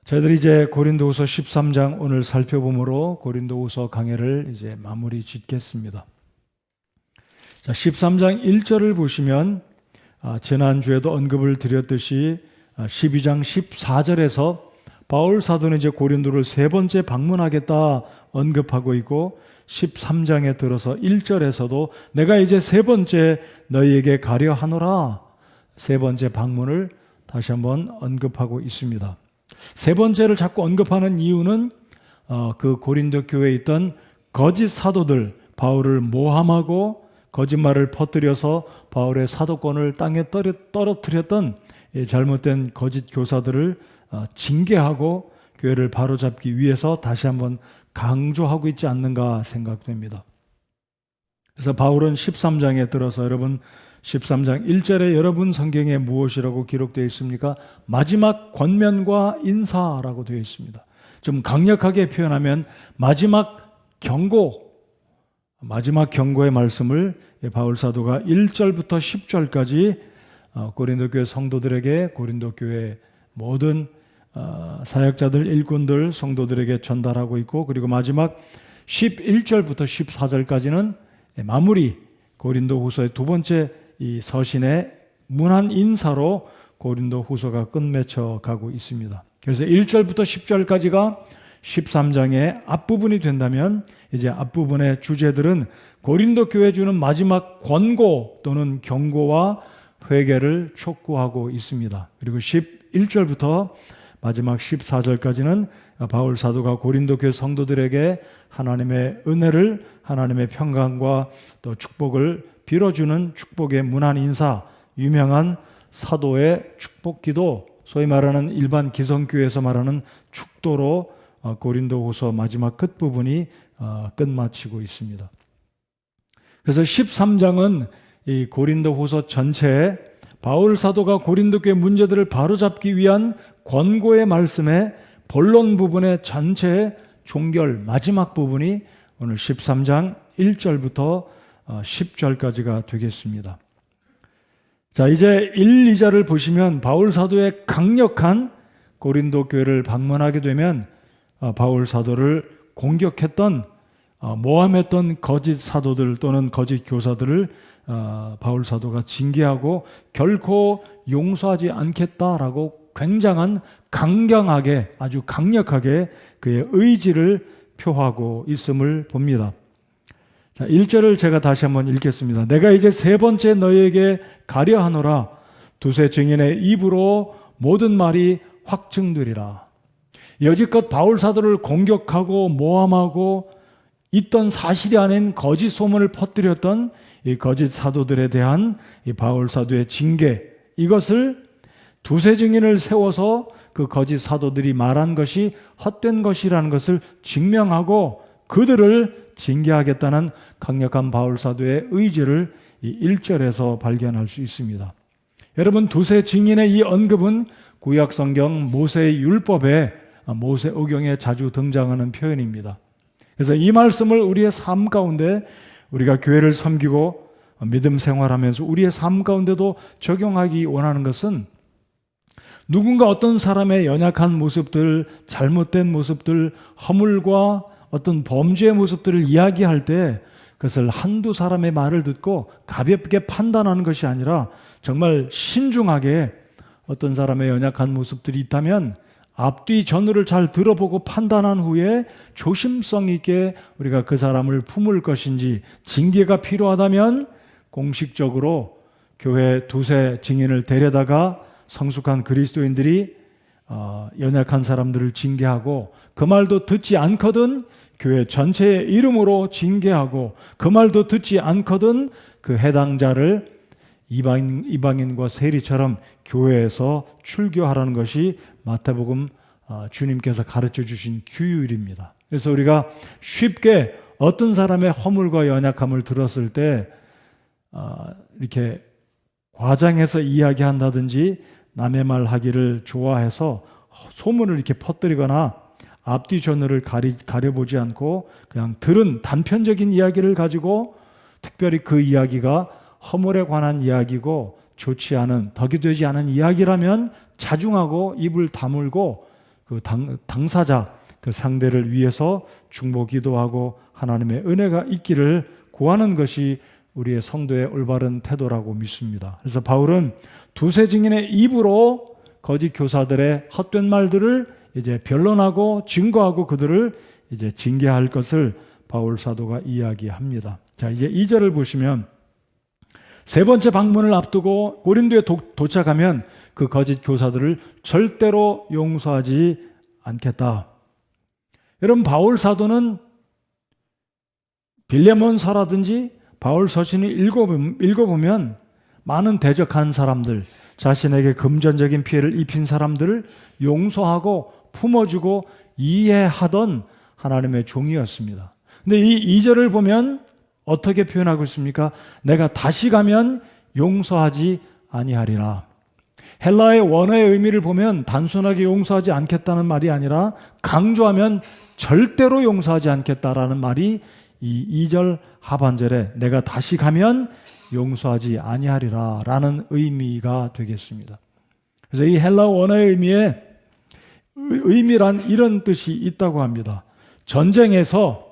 저희들이 이제 고린도후서 13장 오늘 살펴보므로 고린도후서 강해를 이제 마무리 짓겠습니다. 자, 13장 1절을 보시면 지난주에도 언급을 드렸듯이 12장 14절에서 바울 사도는 이제 고린도를 세 번째 방문하겠다 언급하고 있고 13장에 들어서 1절에서도 내가 이제 세 번째 너희에게 가려 하노라 세 번째 방문을 다시 한번 언급하고 있습니다. 세 번째를 자꾸 언급하는 이유는 그 고린도 교회에 있던 거짓 사도들 바울을 모함하고 거짓말을 퍼뜨려서 바울의 사도권을 땅에 떨어뜨렸던 잘못된 거짓 교사들을 징계하고 교회를 바로잡기 위해서 다시 한번 강조하고 있지 않는가 생각됩니다. 그래서 바울은 13장에 들어서 여러분 13장 1절에 여러분 성경에 무엇이라고 기록되어 있습니까? 마지막 권면과 인사라고 되어 있습니다. 좀 강력하게 표현하면 마지막 경고의 말씀을 바울 사도가 1절부터 10절까지 고린도 교회 성도들에게 고린도 교회 모든 사역자들, 일꾼들, 성도들에게 전달하고 있고 그리고 마지막 11절부터 14절까지는 마무리 고린도 후서의 두 번째 이 서신의 문안 인사로 고린도 후서가 끝맺혀 가고 있습니다. 그래서 1절부터 10절까지가 13장의 앞부분이 된다면 이제 앞부분의 주제들은 고린도 교회에 주는 마지막 권고 또는 경고와 회개를 촉구하고 있습니다. 그리고 11절부터 마지막 14절까지는 바울 사도가 고린도 교회 성도들에게 하나님의 은혜를 하나님의 평강과 또 축복을 빌어주는 축복의 문안 인사, 유명한 사도의 축복기도, 소위 말하는 일반 기성교회에서 말하는 축도로 고린도후서 마지막 끝부분이 끝마치고 있습니다. 그래서 13장은 이 고린도후서 전체에 바울 사도가 고린도 교회 문제들을 바로잡기 위한 권고의 말씀의 본론 부분의 전체의 종결 마지막 부분이 오늘 13장 1절부터 10절까지가 되겠습니다. 자, 이제 1, 2절을 보시면 바울 사도의 강력한 고린도 교회를 방문하게 되면 바울 사도를 공격했던 모함했던 거짓 사도들 또는 거짓 교사들을 바울 사도가 징계하고 결코 용서하지 않겠다라고 굉장한 강경하게 아주 강력하게 그의 의지를 표하고 있음을 봅니다. 자, 1절을 제가 다시 한번 읽겠습니다. 내가 이제 세 번째 너희에게 가려 하노라 두세 증인의 입으로 모든 말이 확증되리라. 여지껏 바울 사도를 공격하고 모함하고 있던 사실이 아닌 거짓 소문을 퍼뜨렸던 이 거짓 사도들에 대한 이 바울 사도의 징계, 이것을 두세 증인을 세워서 그 거짓 사도들이 말한 것이 헛된 것이라는 것을 증명하고 그들을 징계하겠다는 강력한 바울 사도의 의지를 이 1절에서 발견할 수 있습니다. 여러분, 두세 증인의 이 언급은 구약 성경 모세의 율법에 모세오경에 자주 등장하는 표현입니다. 그래서 이 말씀을 우리의 삶 가운데 우리가 교회를 섬기고 믿음 생활하면서 우리의 삶 가운데도 적용하기 원하는 것은 누군가 어떤 사람의 연약한 모습들, 잘못된 모습들, 허물과 어떤 범죄의 모습들을 이야기할 때 그것을 한두 사람의 말을 듣고 가볍게 판단하는 것이 아니라 정말 신중하게 어떤 사람의 연약한 모습들이 있다면 앞뒤 전후를 잘 들어보고 판단한 후에 조심성 있게 우리가 그 사람을 품을 것인지, 징계가 필요하다면 공식적으로 교회 두세 증인을 데려다가 성숙한 그리스도인들이 연약한 사람들을 징계하고 그 말도 듣지 않거든 교회 전체의 이름으로 징계하고 그 말도 듣지 않거든 그 해당자를 이방인과 세리처럼 교회에서 출교하라는 것이 마태복음 주님께서 가르쳐 주신 규율입니다. 그래서 우리가 쉽게 어떤 사람의 허물과 연약함을 들었을 때 이렇게 과장해서 이야기한다든지 남의 말 하기를 좋아해서 소문을 이렇게 퍼뜨리거나 앞뒤 전후를 가려보지 않고 그냥 들은 단편적인 이야기를 가지고 특별히 그 이야기가 허물에 관한 이야기고 좋지 않은, 덕이 되지 않은 이야기라면 자중하고 입을 다물고 그 당사자, 그 상대를 위해서 중보 기도하고 하나님의 은혜가 있기를 구하는 것이 우리의 성도의 올바른 태도라고 믿습니다. 그래서 바울은 두세 증인의 입으로 거짓 교사들의 헛된 말들을 이제 변론하고 증거하고 그들을 이제 징계할 것을 바울 사도가 이야기합니다. 자, 이제 2절을 보시면 세 번째 방문을 앞두고 고린도에 도착하면 그 거짓 교사들을 절대로 용서하지 않겠다. 여러분, 바울 사도는 빌레몬서라든지 바울 서신을 읽어보면 많은 대적한 사람들, 자신에게 금전적인 피해를 입힌 사람들을 용서하고 품어주고 이해하던 하나님의 종이었습니다. 근데 이 2절을 보면 어떻게 표현하고 있습니까? 내가 다시 가면 용서하지 아니하리라. 헬라의 원어의 의미를 보면 단순하게 용서하지 않겠다는 말이 아니라 강조하면 절대로 용서하지 않겠다라는 말이 이 2절 하반절에 내가 다시 가면 용서하지 아니하리라 라는 의미가 되겠습니다. 그래서 이 헬라 원어의 의미란 이런 뜻이 있다고 합니다. 전쟁에서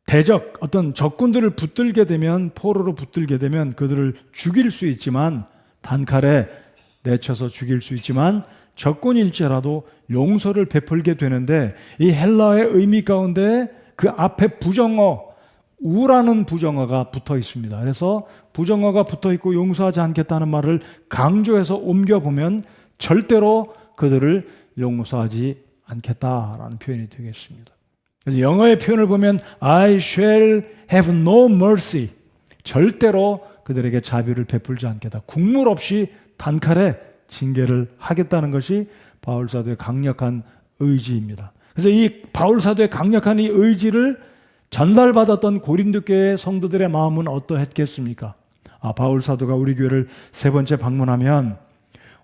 대적, 어떤 적군들을 붙들게 되면, 포로로 붙들게 되면 그들을 죽일 수 있지만, 단칼에 내쳐서 죽일 수 있지만 적군일지라도 용서를 베풀게 되는데, 이 헬라의 의미 가운데 그 앞에 부정어, 우라는 부정어가 붙어 있습니다. 그래서 부정어가 붙어 있고 용서하지 않겠다는 말을 강조해서 옮겨보면 절대로 그들을 용서하지 않겠다라는 표현이 되겠습니다. 그래서 영어의 표현을 보면 I shall have no mercy, 절대로 그들에게 자비를 베풀지 않겠다. 국물 없이 단칼에 징계를 하겠다는 것이 바울 사도의 강력한 의지입니다. 그래서 이 바울 사도의 강력한 이 의지를 전달받았던 고린도 교회 성도들의 마음은 어떠했겠습니까? 바울 사도가 우리 교회를 세 번째 방문하면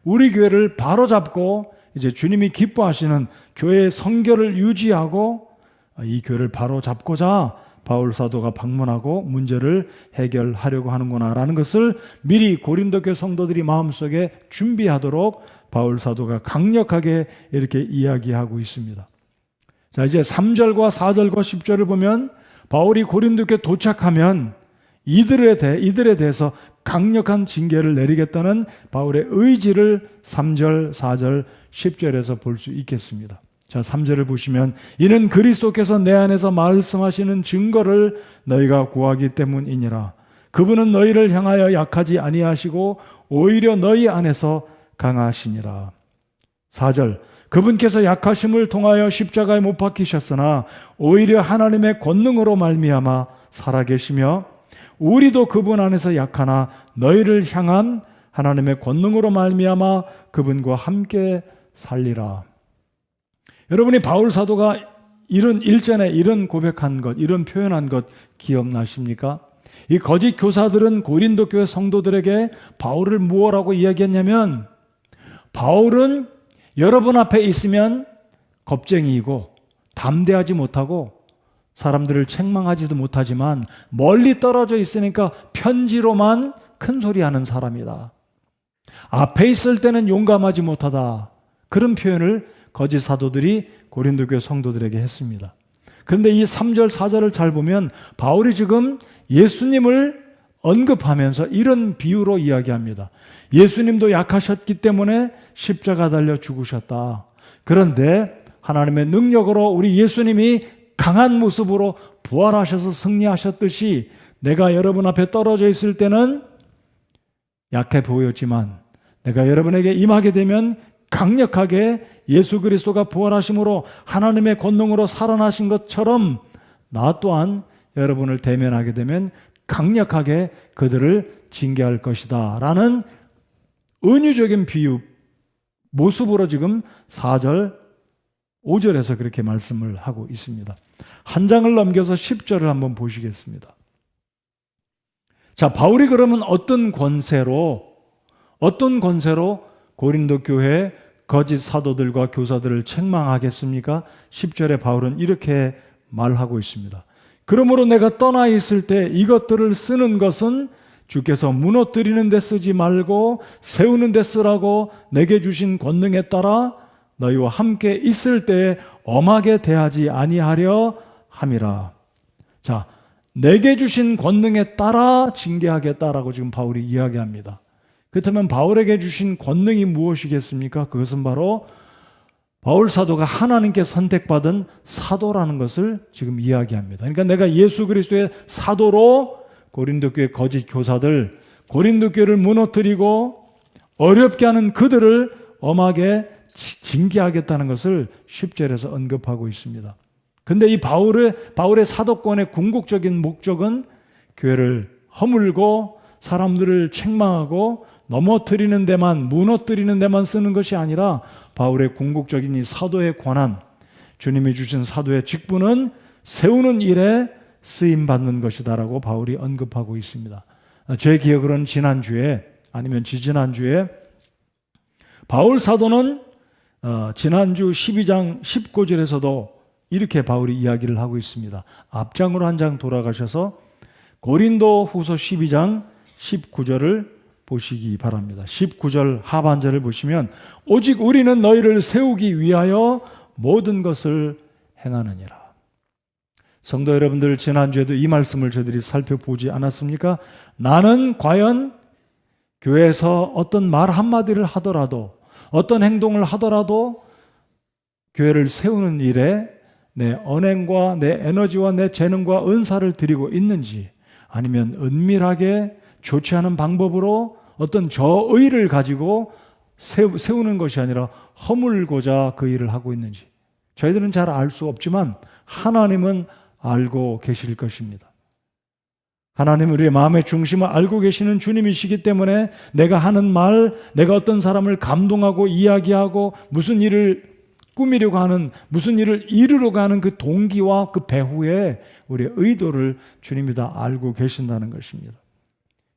우리 교회를 바로잡고 이제 주님이 기뻐하시는 교회의 성결을 유지하고 이 교회를 바로잡고자 바울 사도가 방문하고 문제를 해결하려고 하는구나라는 것을 미리 고린도 교회 성도들이 마음속에 준비하도록 바울 사도가 강력하게 이렇게 이야기하고 있습니다. 자, 이제 3절과 4절과 10절을 보면 바울이 고린도 교회에 도착하면 이들에 대해서 강력한 징계를 내리겠다는 바울의 의지를 3절, 4절, 10절에서 볼 수 있겠습니다. 자, 3절을 보시면 이는 그리스도께서 내 안에서 말씀하시는 증거를 너희가 구하기 때문이니라. 그분은 너희를 향하여 약하지 아니하시고 오히려 너희 안에서 강하시니라. 4절, 그분께서 약하심을 통하여 십자가에 못 박히셨으나 오히려 하나님의 권능으로 말미암아 살아계시며 우리도 그분 안에서 약하나 너희를 향한 하나님의 권능으로 말미암아 그분과 함께 살리라. 여러분이 바울 사도가 이런 일전에 이런 고백한 것, 이런 표현한 것 기억나십니까? 이 거짓 교사들은 고린도 교회 성도들에게 바울을 무엇라고 이야기했냐면, 바울은 여러분 앞에 있으면 겁쟁이이고 담대하지 못하고 사람들을 책망하지도 못하지만 멀리 떨어져 있으니까 편지로만 큰 소리하는 사람이다. 앞에 있을 때는 용감하지 못하다. 그런 표현을 거짓 사도들이 고린도 교회 성도들에게 했습니다. 그런데 이 3절, 4절을 잘 보면 바울이 지금 예수님을 언급하면서 이런 비유로 이야기합니다. 예수님도 약하셨기 때문에 십자가 달려 죽으셨다. 그런데 하나님의 능력으로 우리 예수님이 강한 모습으로 부활하셔서 승리하셨듯이 내가 여러분 앞에 떨어져 있을 때는 약해 보였지만 내가 여러분에게 임하게 되면 강력하게 예수 그리스도가 부활하심으로 하나님의 권능으로 살아나신 것처럼 나 또한 여러분을 대면하게 되면 강력하게 그들을 징계할 것이다 라는 은유적인 비유 모습으로 지금 4절 5절에서 그렇게 말씀을 하고 있습니다. 한 장을 넘겨서 10절을 한번 보시겠습니다. 자, 바울이 그러면 어떤 권세로 고린도 교회 거짓 사도들과 교사들을 책망하겠습니까? 10절에 바울은 이렇게 말하고 있습니다. 그러므로 내가 떠나 있을 때 이것들을 쓰는 것은 주께서 무너뜨리는 데 쓰지 말고 세우는 데 쓰라고 내게 주신 권능에 따라 너희와 함께 있을 때에 엄하게 대하지 아니하려 함이라. 자, 내게 주신 권능에 따라 징계하겠다라고 지금 바울이 이야기합니다. 그렇다면 바울에게 주신 권능이 무엇이겠습니까? 그것은 바로 바울 사도가 하나님께 선택받은 사도라는 것을 지금 이야기합니다. 그러니까 내가 예수 그리스도의 사도로 고린도 교회 거짓 교사들, 고린도 교회를 무너뜨리고 어렵게 하는 그들을 엄하게 징계하겠다는 것을 10절에서 언급하고 있습니다. 근데 이 바울의 사도권의 궁극적인 목적은 교회를 허물고 사람들을 책망하고 넘어뜨리는 데만, 무너뜨리는 데만 쓰는 것이 아니라 바울의 궁극적인 이 사도의 권한, 주님이 주신 사도의 직분은 세우는 일에 쓰임받는 것이다라고 바울이 언급하고 있습니다. 제 기억으로는 지난주에 아니면 지지난주에 바울 사도는 지난주 12장 19절에서도 이렇게 바울이 이야기를 하고 있습니다. 앞장으로 한 장 돌아가셔서 고린도 후서 12장 19절을 보시기 바랍니다. 19절 하반절을 보시면 오직 우리는 너희를 세우기 위하여 모든 것을 행하느니라. 성도 여러분들, 지난주에도 이 말씀을 저희들이 살펴보지 않았습니까? 나는 과연 교회에서 어떤 말 한마디를 하더라도 어떤 행동을 하더라도 교회를 세우는 일에 내 언행과 내 에너지와 내 재능과 은사를 드리고 있는지, 아니면 은밀하게 좋지 않은 방법으로 어떤 저의를 가지고 세우는 것이 아니라 허물고자 그 일을 하고 있는지 저희들은 잘 알 수 없지만 하나님은 알고 계실 것입니다. 하나님은 우리의 마음의 중심을 알고 계시는 주님이시기 때문에 내가 하는 말, 내가 어떤 사람을 감동하고 이야기하고 무슨 일을 꾸미려고 하는, 무슨 일을 이루려고 하는 그 동기와 그 배후에 우리의 의도를 주님이 다 알고 계신다는 것입니다.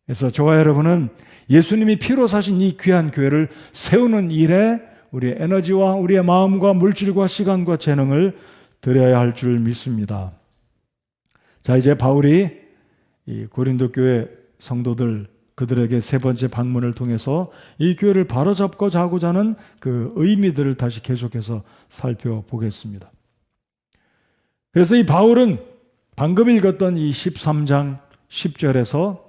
그래서 저와 여러분은 예수님이 피로 사신 이 귀한 교회를 세우는 일에 우리의 에너지와 우리의 마음과 물질과 시간과 재능을 드려야 할 줄 믿습니다. 자, 이제 바울이 이 고린도 교회 성도들, 그들에게 세 번째 방문을 통해서 이 교회를 바로잡고자 하고자 하는 그 의미들을 다시 계속해서 살펴보겠습니다. 그래서 이 바울은 방금 읽었던 이 13장 10절에서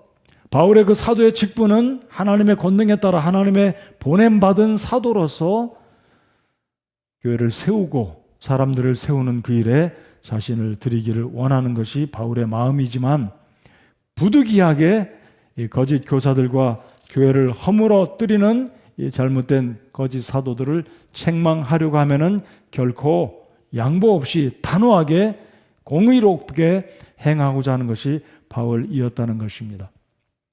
바울의 그 사도의 직분은 하나님의 권능에 따라 하나님의 보냄받은 사도로서 교회를 세우고 사람들을 세우는 그 일에 자신을 드리기를 원하는 것이 바울의 마음이지만, 부득이하게 이 거짓 교사들과 교회를 허물어뜨리는 이 잘못된 거짓 사도들을 책망하려고 하면은 결코 양보 없이 단호하게 공의롭게 행하고자 하는 것이 바울이었다는 것입니다.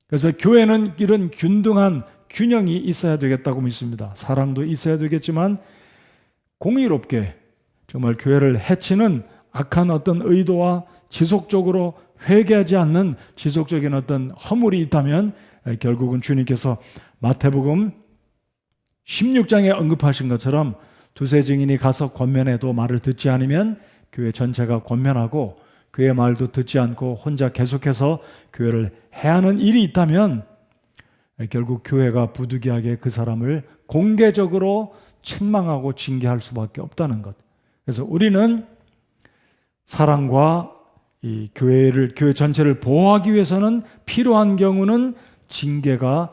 그래서 교회는 이런 균등한 균형이 있어야 되겠다고 믿습니다. 사랑도 있어야 되겠지만 공의롭게 정말 교회를 해치는 악한 어떤 의도와 지속적으로 회개하지 않는 지속적인 어떤 허물이 있다면 결국은 주님께서 마태복음 16장에 언급하신 것처럼 두세 증인이 가서 권면해도 말을 듣지 않으면 교회 전체가 권면하고, 그의 말도 듣지 않고 혼자 계속해서 교회를 해하는 일이 있다면 결국 교회가 부득이하게 그 사람을 공개적으로 책망하고 징계할 수밖에 없다는 것. 그래서 우리는 사랑과 이 교회 전체를 보호하기 위해서는 필요한 경우는 징계가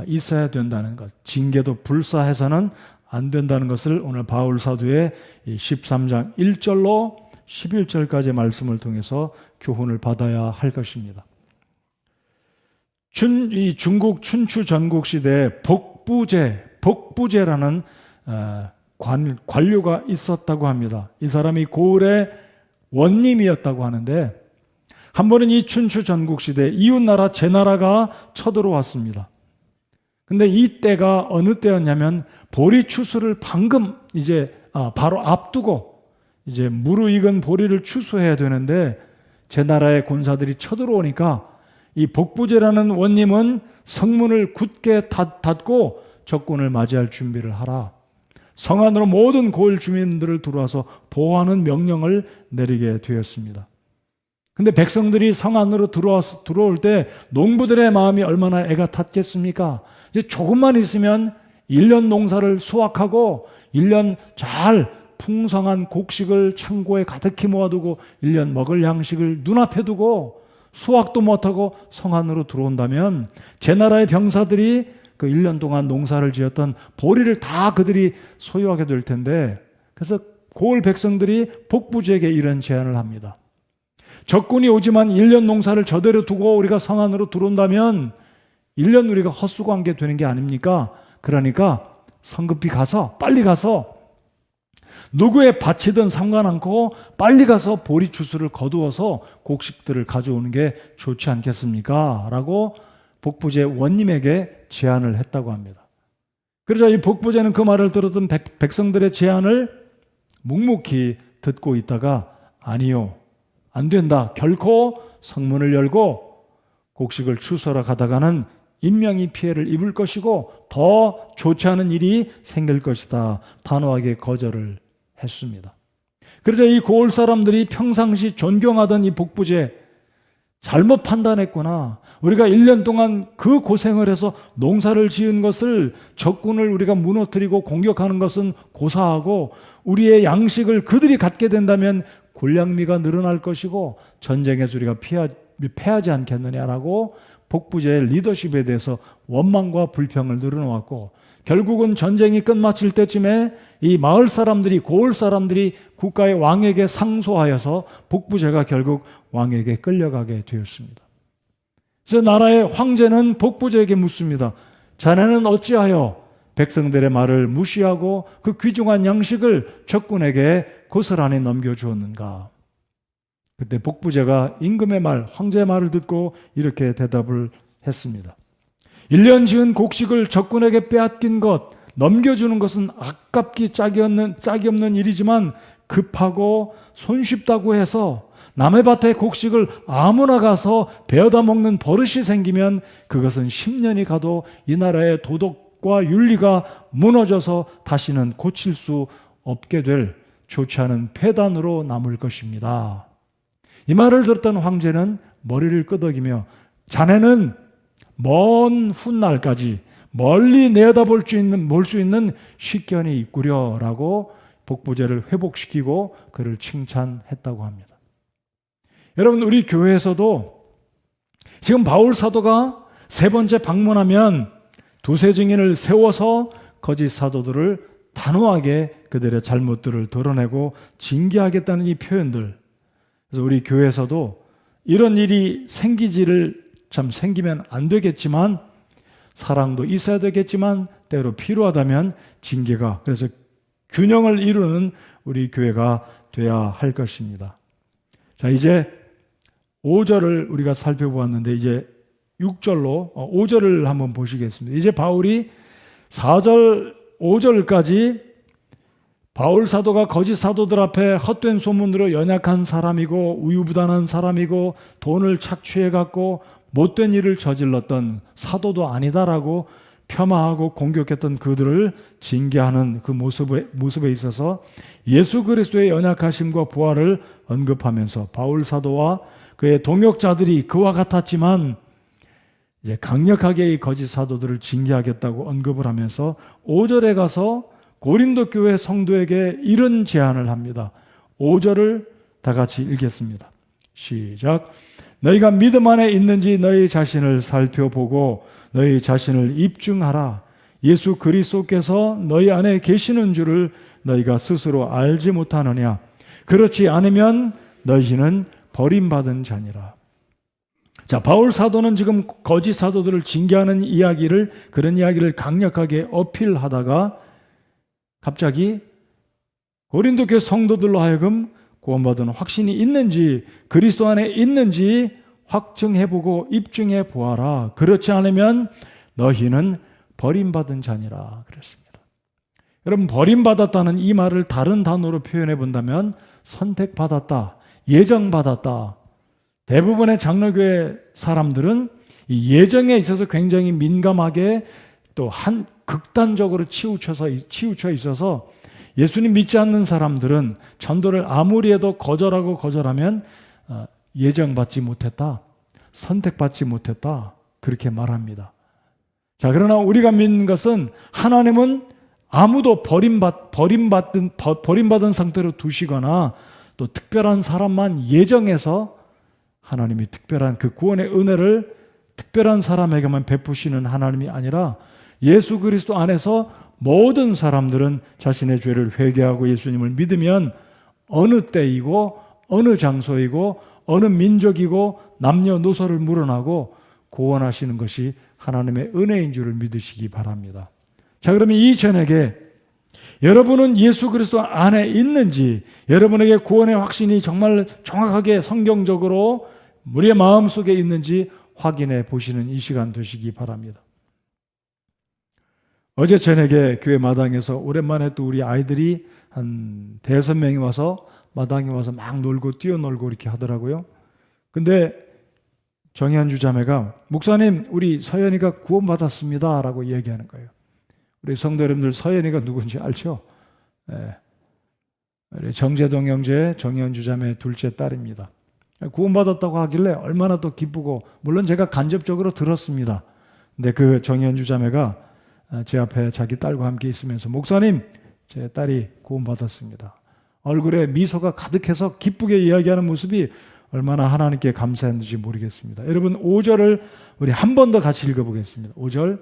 있어야 된다는 것, 징계도 불사해서는 안 된다는 것을 오늘 바울 사도의 13장 1절로 11절까지의 말씀을 통해서 교훈을 받아야 할 것입니다. 이 중국 춘추 전국 시대에 복부제라는 관료가 있었다고 합니다. 이 사람이 고을의 원님이었다고 하는데, 한 번은 이 춘추 전국 시대 이웃나라 제나라가 쳐들어왔습니다. 근데 이 때가 어느 때였냐면 보리 추수를 방금 바로 앞두고 이제 무르익은 보리를 추수해야 되는데 제나라의 군사들이 쳐들어오니까 이 복부제라는 원님은 성문을 굳게 닫고 적군을 맞이할 준비를 하라, 성 안으로 모든 고을 주민들을 들어와서 보호하는 명령을 내리게 되었습니다. 근데 백성들이 성 안으로 들어올 때 농부들의 마음이 얼마나 애가 탔겠습니까? 이제 조금만 있으면 1년 농사를 수확하고 1년 잘 풍성한 곡식을 창고에 가득히 모아두고 1년 먹을 양식을 눈앞에 두고 수확도 못하고 성 안으로 들어온다면 제 나라의 병사들이 그 1년 동안 농사를 지었던 보리를 다 그들이 소유하게 될 텐데, 그래서 고을 백성들이 복부제에게 이런 제안을 합니다. 적군이 오지만 1년 농사를 저대로 두고 우리가 성 안으로 들어온다면 1년 우리가 헛수고한 게 되는 게 아닙니까? 그러니까 성급히 가서 빨리 가서 누구의 밭이든 상관않고 빨리 가서 보리 추수를 거두어서 곡식들을 가져오는 게 좋지 않겠습니까? 라고 복부제 원님에게 제안을 했다고 합니다. 그러자 이 복부제는 그 말을 들었던 백성들의 제안을 묵묵히 듣고 있다가 아니요, 안 된다. 결코 성문을 열고 곡식을 추수하러 가다가는 인명이 피해를 입을 것이고 더 좋지 않은 일이 생길 것이다. 단호하게 거절을 했습니다. 그러자 이 고을 사람들이 평상시 존경하던 이 복부제 잘못 판단했구나. 우리가 1년 동안 그 고생을 해서 농사를 지은 것을 적군을 우리가 무너뜨리고 공격하는 것은 고사하고 우리의 양식을 그들이 갖게 된다면 곤량미가 늘어날 것이고 전쟁에서 우리가 패하지 않겠느냐라고 복부제의 리더십에 대해서 원망과 불평을 늘어놓았고 결국은 전쟁이 끝마칠 때쯤에 이 마을 사람들이 고을 사람들이 국가의 왕에게 상소하여서 복부제가 결국 왕에게 끌려가게 되었습니다. 그래서 나라의 황제는 복부제에게 묻습니다. 자네는 어찌하여 백성들의 말을 무시하고 그 귀중한 양식을 적군에게 고스란히 넘겨주었는가? 그때 복부제가 임금의 말, 황제의 말을 듣고 이렇게 대답을 했습니다. 1년 지은 곡식을 적군에게 빼앗긴 것, 넘겨주는 것은 아깝기 짝이 없는 일이지만 급하고 손쉽다고 해서 남의 밭에 곡식을 아무나 가서 베어다 먹는 버릇이 생기면 그것은 10년이 가도 이 나라의 도덕과 윤리가 무너져서 다시는 고칠 수 없게 될 좋지 않은 폐단으로 남을 것입니다. 이 말을 들었던 황제는 머리를 끄덕이며 자네는 먼 훗날까지 멀리 내다볼 수 있는 식견이 있구려라고 복부제를 회복시키고 그를 칭찬했다고 합니다. 여러분, 우리 교회에서도 지금 바울 사도가 세 번째 방문하면 두세 증인을 세워서 거짓 사도들을 단호하게 그들의 잘못들을 드러내고 징계하겠다는 이 표현들, 그래서 우리 교회에서도 이런 일이 생기면 안 되겠지만 사랑도 있어야 되겠지만 때로 필요하다면 징계가, 그래서 균형을 이루는 우리 교회가 돼야 할 것입니다. 자, 이제 5절을 우리가 살펴보았는데 이제 6절로 5절을 한번 보시겠습니다. 이제 바울이 4절 5절까지 바울 사도가 거짓 사도들 앞에 헛된 소문으로 연약한 사람이고 우유부단한 사람이고 돈을 착취해 갖고 못된 일을 저질렀던 사도도 아니다라고 폄하하고 공격했던 그들을 징계하는 그 모습에 있어서 예수 그리스도의 연약하심과 부활을 언급하면서 바울 사도와 그의 동역자들이 그와 같았지만 이제 강력하게 이 거짓 사도들을 징계하겠다고 언급을 하면서 5절에 가서 고린도 교회 성도에게 이런 제안을 합니다. 5절을 다 같이 읽겠습니다. 시작. 너희가 믿음 안에 있는지 너희 자신을 살펴보고 너희 자신을 입증하라. 예수 그리스도께서 너희 안에 계시는 줄을 너희가 스스로 알지 못하느냐. 그렇지 않으면 너희는 버림받은 자니라. 자, 바울 사도는 지금 거짓 사도들을 징계하는 그런 이야기를 강력하게 어필하다가 갑자기 고린도 교회 성도들로 하여금 구원받은 확신이 있는지 그리스도 안에 있는지 확증해보고 입증해 보아라. 그렇지 않으면 너희는 버림받은 자니라 그랬습니다. 여러분, 버림받았다는 이 말을 다른 단어로 표현해 본다면 선택받았다, 예정받았다. 대부분의 장로교회 사람들은 이 예정에 있어서 굉장히 민감하게 또 극단적으로 치우쳐 있어서 예수님 믿지 않는 사람들은 전도를 아무리 해도 거절하면 예정받지 못했다, 선택받지 못했다 그렇게 말합니다. 자, 그러나 우리가 믿는 것은 하나님은 아무도 버림받은 상태로 두시거나 또 특별한 사람만 예정해서 하나님이 특별한 그 구원의 은혜를 특별한 사람에게만 베푸시는 하나님이 아니라 예수 그리스도 안에서 모든 사람들은 자신의 죄를 회개하고 예수님을 믿으면 어느 때이고 어느 장소이고 어느 민족이고 남녀노소를 물어나고 구원하시는 것이 하나님의 은혜인 줄을 믿으시기 바랍니다. 자, 그러면 이 저녁에 여러분은 예수 그리스도 안에 있는지, 여러분에게 구원의 확신이 정말 정확하게 성경적으로 우리의 마음속에 있는지 확인해 보시는 이 시간 되시기 바랍니다. 어제 저녁에 교회 마당에서 오랜만에 또 우리 아이들이 한 5-6명이 와서 마당에 와서 막 놀고 뛰어놀고 이렇게 하더라고요. 근데 정현주 자매가 목사님, 우리 서연이가 구원받았습니다 라고 얘기하는 거예요. 우리 성도 여러분들, 서연이가 누군지 알죠? 네. 우리 정재동 형제 정현주 자매 둘째 딸입니다. 구원받았다고 하길래 얼마나 또 기쁘고, 물론 제가 간접적으로 들었습니다. 근데 그 정현주 자매가 제 앞에 자기 딸과 함께 있으면서 목사님, 제 딸이 구원받았습니다. 얼굴에 미소가 가득해서 기쁘게 이야기하는 모습이 얼마나 하나님께 감사했는지 모르겠습니다. 여러분, 5절을 우리 한 번 더 같이 읽어보겠습니다. 5절.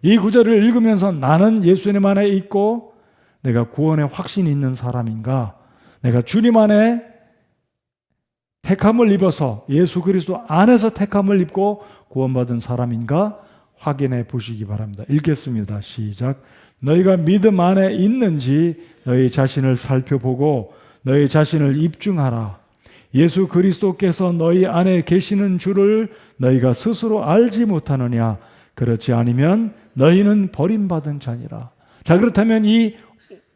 이 구절을 읽으면서 나는 예수님 안에 있고 내가 구원의 확신이 있는 사람인가, 내가 주님 안에 택함을 입어서 예수 그리스도 안에서 택함을 입고 구원받은 사람인가 확인해 보시기 바랍니다. 읽겠습니다. 시작. 너희가 믿음 안에 있는지 너희 자신을 살펴보고 너희 자신을 입증하라. 예수 그리스도께서 너희 안에 계시는 줄을 너희가 스스로 알지 못하느냐. 그렇지 않으면 너희는 버림받은 자니라. 자, 그렇다면 이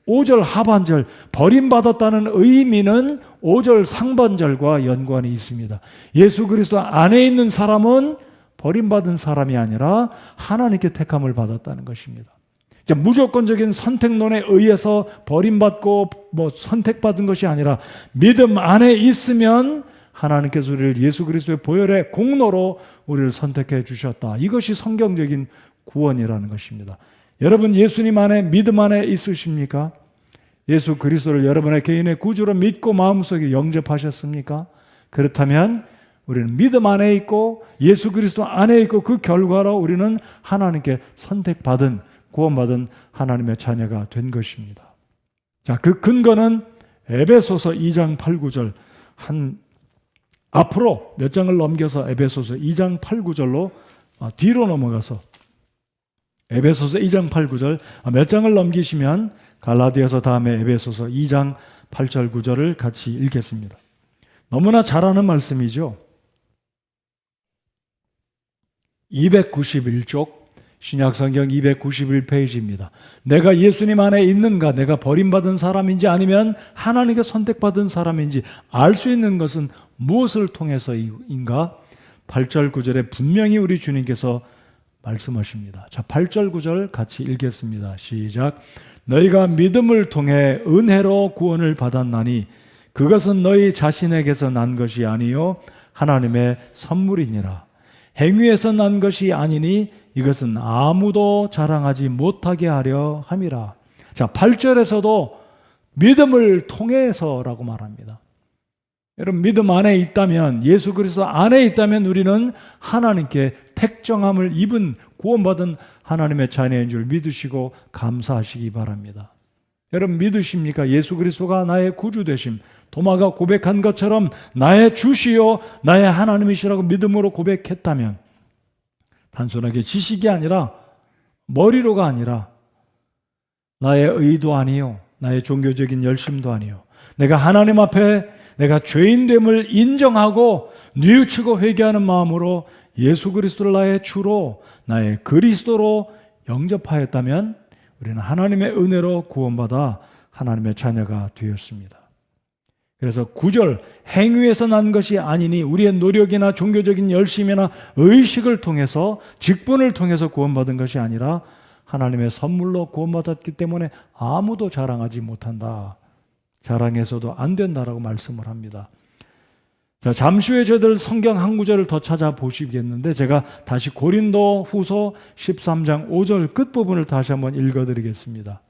5절 하반절, 버림받았다는 의미는 5절 상반절과 연관이 있습니다. 예수 그리스도 안에 있는 사람은 버림받은 사람이 아니라 하나님께 택함을 받았다는 것입니다. 자, 무조건적인 선택론에 의해서 버림받고 선택받은 것이 아니라 믿음 안에 있으면 하나님께서 우리를 예수 그리스도의 보혈의 공로로 우리를 선택해 주셨다. 이것이 성경적인 구원이라는 것입니다. 여러분, 예수님 안에 믿음 안에 있으십니까? 예수 그리스도를 여러분의 개인의 구주로 믿고 마음속에 영접하셨습니까? 그렇다면 우리는 믿음 안에 있고 예수 그리스도 안에 있고 그 결과로 우리는 하나님께 선택받은, 구원받은 하나님의 자녀가 된 것입니다. 자, 그 근거는 에베소서 2장 8, 9절 앞으로 몇 장을 넘겨서 에베소서 2장 8, 9절로 뒤로 넘어가서 에베소서 2장 8, 9절 몇 장을 넘기시면 갈라디아서 다음에 에베소서 2장 8절 9절을 같이 읽겠습니다. 너무나 잘 아는 말씀이죠. 291쪽 신약성경 291페이지입니다. 내가 예수님 안에 있는가, 내가 버림받은 사람인지 아니면 하나님께 선택받은 사람인지 알 수 있는 것은 무엇을 통해서인가? 8절 9절에 분명히 우리 주님께서 말씀하십니다. 자, 8절 9절 같이 읽겠습니다. 시작. 너희가 믿음을 통해 은혜로 구원을 받았나니 그것은 너희 자신에게서 난 것이 아니요 하나님의 선물이니라. 행위에서 난 것이 아니니 이것은 아무도 자랑하지 못하게 하려 함이라. 자, 8절에서도 믿음을 통해서라고 말합니다. 여러분, 믿음 안에 있다면, 예수 그리스도 안에 있다면 우리는 하나님께 택정함을 입은 구원받은 하나님의 자녀인 줄 믿으시고 감사하시기 바랍니다. 여러분, 믿으십니까? 예수 그리스도가 나의 구주 되심, 도마가 고백한 것처럼 나의 주시요 나의 하나님이시라고 믿음으로 고백했다면, 단순하게 지식이 아니라 머리로가 아니라 나의 의도 아니요, 나의 종교적인 열심도 아니요, 내가 하나님 앞에 내가 죄인됨을 인정하고 뉘우치고 회개하는 마음으로 예수 그리스도를 나의 주로, 나의 그리스도로 영접하였다면 우리는 하나님의 은혜로 구원받아 하나님의 자녀가 되었습니다. 그래서 9절, 행위에서 난 것이 아니니 우리의 노력이나 종교적인 열심이나 의식을 통해서, 직분을 통해서 구원받은 것이 아니라 하나님의 선물로 구원받았기 때문에 아무도 자랑하지 못한다. 자랑해서도 안 된다라고 말씀을 합니다. 자, 잠시 후에 저희들 성경 한 구절을 더 찾아보시겠는데 제가 다시 고린도 후서 13장 5절 끝부분을 다시 한번 읽어드리겠습니다.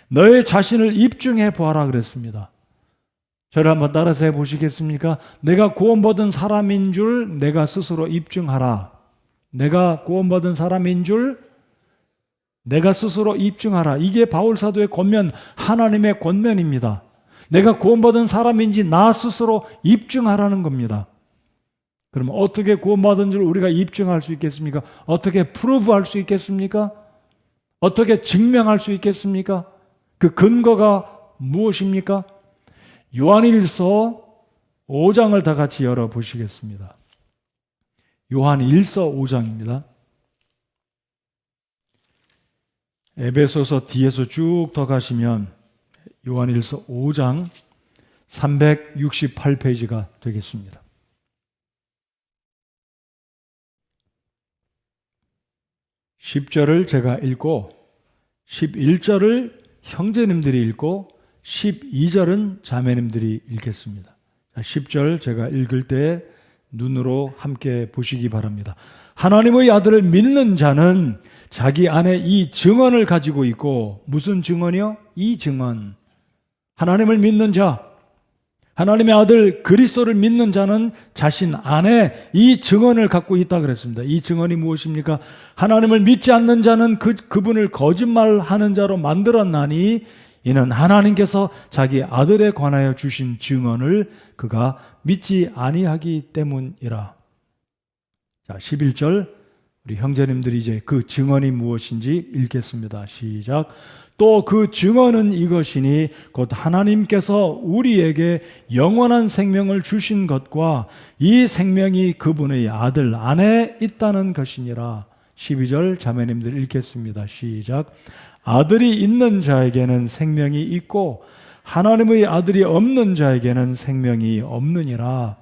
너의 자신을 입증해 보아라 그랬습니다. 저를 한번 따라서 해보시겠습니까? 내가 구원받은 사람인 줄 내가 스스로 입증하라. 내가 구원받은 사람인 줄 내가 스스로 입증하라. 이게 바울사도의 권면, 하나님의 권면입니다. 내가 구원받은 사람인지 나 스스로 입증하라는 겁니다. 그럼 어떻게 구원받은 줄 우리가 입증할 수 있겠습니까? 어떻게 프루브할 수 있겠습니까? 어떻게 증명할 수 있겠습니까? 그 근거가 무엇입니까? 요한일서 5장을 다 같이 열어보시겠습니다. 요한일서 5장입니다. 에베소서 뒤에서 쭉 더 가시면 요한일서 5장 368페이지가 되겠습니다. 10절을 제가 읽고 11절을 형제님들이 읽고 12절은 자매님들이 읽겠습니다. 10절 제가 읽을 때 눈으로 함께 보시기 바랍니다. 하나님의 아들을 믿는 자는 자기 안에 이 증언을 가지고 있고, 무슨 증언이요? 이 증언. 하나님을 믿는 자, 하나님의 아들 그리스도를 믿는 자는 자신 안에 이 증언을 갖고 있다 그랬습니다. 이 증언이 무엇입니까? 하나님을 믿지 않는 자는 그분을 거짓말하는 자로 만들었나니 이는 하나님께서 자기 아들에 관하여 주신 증언을 그가 믿지 아니하기 때문이라. 자, 11절 우리 형제님들이 이제 그 증언이 무엇인지 읽겠습니다. 시작. 또 그 증언은 이것이니 곧 하나님께서 우리에게 영원한 생명을 주신 것과 이 생명이 그분의 아들 안에 있다는 것이니라. 12절 자매님들 읽겠습니다. 시작. 아들이 있는 자에게는 생명이 있고 하나님의 아들이 없는 자에게는 생명이 없느니라.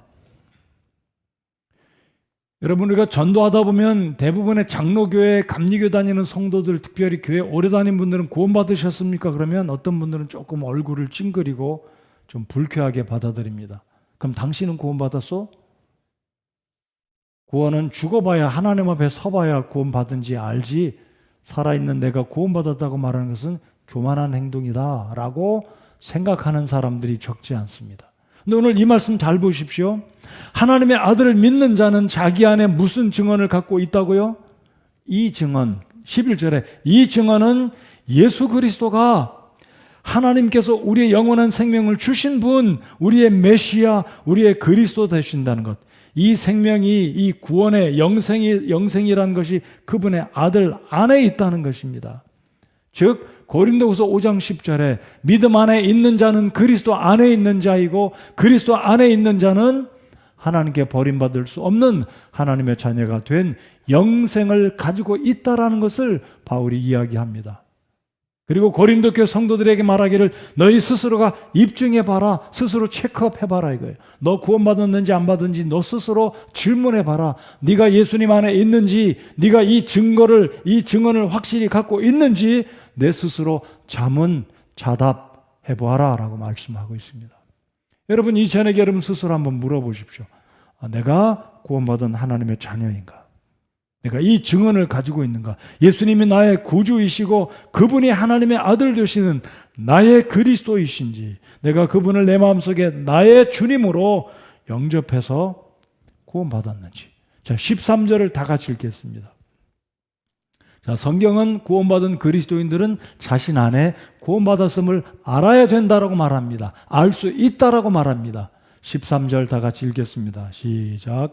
여러분, 우리가 전도하다 보면 대부분의 장로교회, 감리교 다니는 성도들, 특별히 교회 오래 다닌 분들은 구원받으셨습니까? 그러면 어떤 분들은 조금 얼굴을 찡그리고 좀 불쾌하게 받아들입니다. 그럼 당신은 구원받았어? 구원은 죽어봐야, 하나님 앞에 서봐야 구원받은지 알지, 살아있는 내가 구원받았다고 말하는 것은 교만한 행동이다 라고 생각하는 사람들이 적지 않습니다. 근데 오늘 이 말씀 잘 보십시오. 하나님의 아들을 믿는 자는 자기 안에 무슨 증언을 갖고 있다고요? 이 증언, 11절에 이 증언은 예수 그리스도가 하나님께서 우리의 영원한 생명을 주신 분, 우리의 메시아, 우리의 그리스도 되신다는 것. 이 생명이, 이 구원의 영생이라는 것이 그분의 아들 안에 있다는 것입니다. 즉 고린도후서 5장 10절에 믿음 안에 있는 자는 그리스도 안에 있는 자이고 그리스도 안에 있는 자는 하나님께 버림받을 수 없는 하나님의 자녀가 된 영생을 가지고 있다라는 것을 바울이 이야기합니다. 그리고 고린도 교회 성도들에게 말하기를 너희 스스로가 입증해봐라, 스스로 체크업해봐라 이거예요. 너 구원받았는지 안 받았는지 너 스스로 질문해봐라. 네가 예수님 안에 있는지, 네가 이 증언을 확실히 갖고 있는지 내 스스로 자답해보아라 라고 말씀하고 있습니다. 여러분, 이 저녁에 여러분 스스로 한번 물어보십시오. 내가 구원받은 하나님의 자녀인가? 내가 이 증언을 가지고 있는가? 예수님이 나의 구주이시고 그분이 하나님의 아들 되시는 나의 그리스도이신지, 내가 그분을 내 마음속에 나의 주님으로 영접해서 구원받았는지. 자, 13절을 다 같이 읽겠습니다. 자, 성경은 구원받은 그리스도인들은 자신 안에 구원받았음을 알아야 된다라고 말합니다. 알 수 있다라고 말합니다. 13절 다 같이 읽겠습니다. 시작.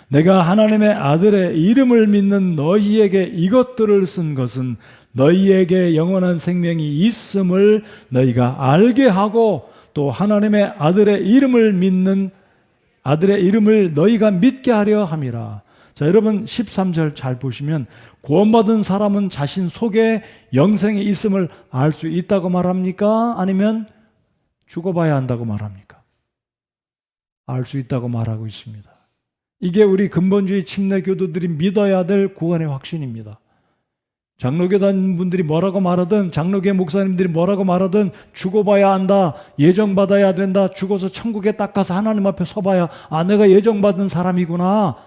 내가 하나님의 아들의 이름을 믿는 너희에게 이것들을 쓴 것은 너희에게 영원한 생명이 있음을 너희가 알게 하고 또 하나님의 아들의 이름을 너희가 믿게 하려 함이라. 자, 여러분 13절 잘 보시면 구원받은 사람은 자신 속에 영생이 있음을 알 수 있다고 말합니까? 아니면 죽어봐야 한다고 말합니까? 알 수 있다고 말하고 있습니다. 이게 우리 근본주의 침례 교도들이 믿어야 될 구원의 확신입니다. 장로교 다니는 분들이 뭐라고 말하든, 장로교 목사님들이 뭐라고 말하든 죽어봐야 한다, 예정받아야 된다, 죽어서 천국에 딱 가서 하나님 앞에 서봐야 내가 예정받은 사람이구나.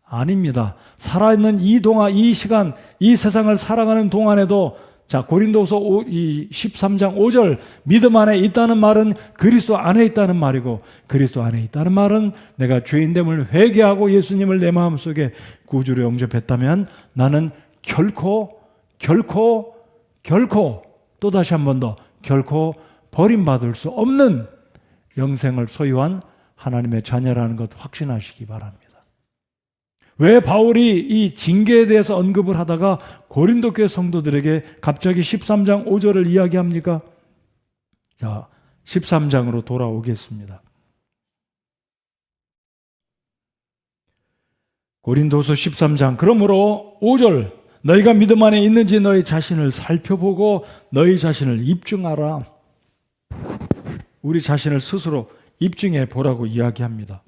아닙니다. 살아있는 이 시간, 이 세상을 살아가는 동안에도 자, 고린도서 13장 5절, 믿음 안에 있다는 말은 그리스도 안에 있다는 말이고, 그리스도 안에 있다는 말은 내가 죄인됨을 회개하고 예수님을 내 마음속에 구주로 영접했다면 나는 결코 또다시 한 번 더 결코 버림받을 수 없는 영생을 소유한 하나님의 자녀라는 것 확신하시기 바랍니다. 왜 바울이 이 징계에 대해서 언급을 하다가 고린도 교회 성도들에게 갑자기 13장 5절을 이야기합니까? 자, 13장으로 돌아오겠습니다. 고린도서 13장, 그러므로 5절, 너희가 믿음 안에 있는지 너희 자신을 살펴보고 너희 자신을 입증하라. 우리 자신을 스스로 입증해 보라고 이야기합니다.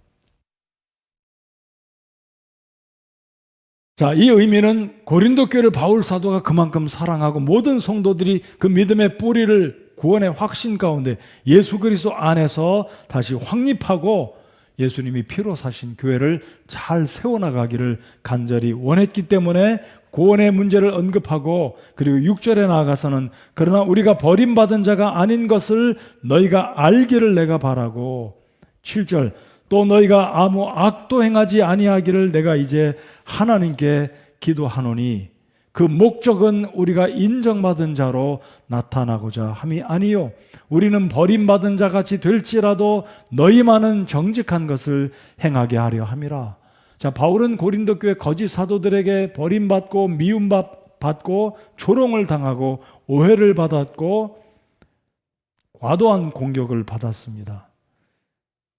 자, 이 의미는 고린도 교회를 바울 사도가 그만큼 사랑하고 모든 성도들이 그 믿음의 뿌리를 구원의 확신 가운데 예수 그리스도 안에서 다시 확립하고 예수님이 피로 사신 교회를 잘 세워나가기를 간절히 원했기 때문에 구원의 문제를 언급하고, 그리고 6절에 나아가서는 그러나 우리가 버림받은 자가 아닌 것을 너희가 알기를 내가 바라고, 7절 또 너희가 아무 악도 행하지 아니하기를 내가 이제 하나님께 기도하노니 그 목적은 우리가 인정받은 자로 나타나고자 함이 아니요 우리는 버림받은 자같이 될지라도 너희만은 정직한 것을 행하게 하려 함이라. 자, 바울은 고린도 교회 거짓 사도들에게 버림받고 미움받고 조롱을 당하고 오해를 받았고 과도한 공격을 받았습니다.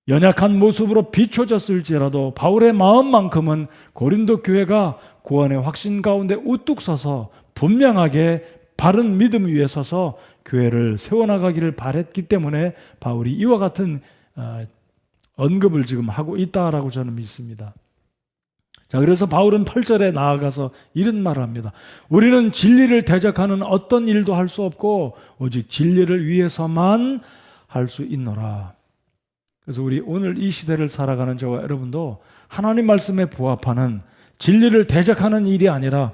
연약한 모습으로 비춰졌을지라도 바울의 마음만큼은 고린도 교회가 구원의 확신 가운데 우뚝 서서 분명하게 바른 믿음 위에 서서 교회를 세워나가기를 바랬기 때문에 바울이 이와 같은 언급을 지금 하고 있다라고 저는 믿습니다. 자, 그래서 바울은 8절에 나아가서 이런 말을 합니다. 우리는 진리를 대적하는 어떤 일도 할 수 없고 오직 진리를 위해서만 할 수 있노라. 그래서 우리 오늘 이 시대를 살아가는 저와 여러분도 하나님 말씀에 부합하는 진리를 대적하는 일이 아니라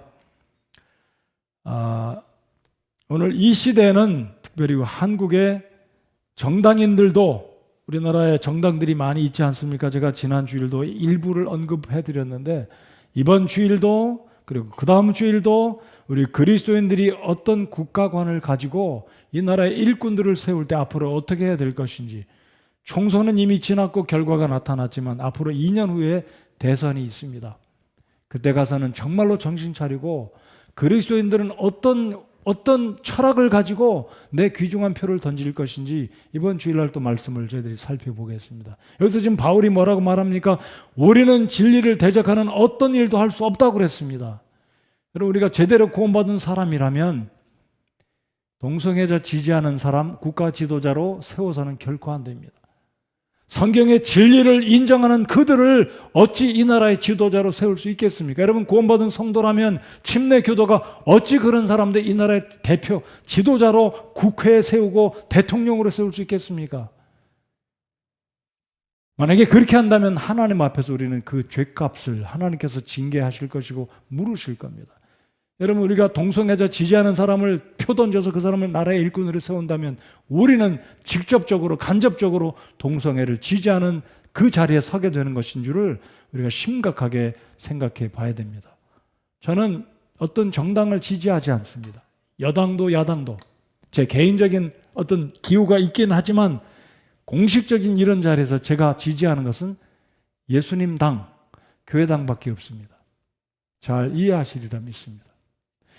오늘 이 시대에는 특별히 한국의 정당인들도, 우리나라에 정당들이 많이 있지 않습니까? 제가 지난 주일도 일부를 언급해 드렸는데 이번 주일도 그리고 그 다음 주일도 우리 그리스도인들이 어떤 국가관을 가지고 이 나라의 일꾼들을 세울 때 앞으로 어떻게 해야 될 것인지, 총선은 이미 지났고 결과가 나타났지만 앞으로 2년 후에 대선이 있습니다. 그때 가서는 정말로 정신 차리고 그리스도인들은 어떤 철학을 가지고 내 귀중한 표를 던질 것인지 이번 주일날 또 말씀을 저희들이 살펴보겠습니다. 여기서 지금 바울이 뭐라고 말합니까? 우리는 진리를 대적하는 어떤 일도 할 수 없다고 그랬습니다. 여러분, 우리가 제대로 구원받은 사람이라면 동성애자 지지하는 사람 국가 지도자로 세워서는 결코 안 됩니다. 성경의 진리를 인정하는 그들을 어찌 이 나라의 지도자로 세울 수 있겠습니까? 여러분, 구원받은 성도라면 침례 교도가 어찌 그런 사람들 이 나라의 대표 지도자로 국회에 세우고 대통령으로 세울 수 있겠습니까? 만약에 그렇게 한다면 하나님 앞에서 우리는 그 죄값을 하나님께서 징계하실 것이고 물으실 겁니다. 여러분, 우리가 동성애자 지지하는 사람을 표 던져서 그 사람을 나라의 일꾼으로 세운다면 우리는 직접적으로 간접적으로 동성애를 지지하는 그 자리에 서게 되는 것인 줄을 우리가 심각하게 생각해 봐야 됩니다. 저는 어떤 정당을 지지하지 않습니다. 여당도 야당도. 제 개인적인 어떤 기호가 있긴 하지만 공식적인 이런 자리에서 제가 지지하는 것은 예수님 당, 교회당밖에 없습니다. 잘 이해하시리라 믿습니다.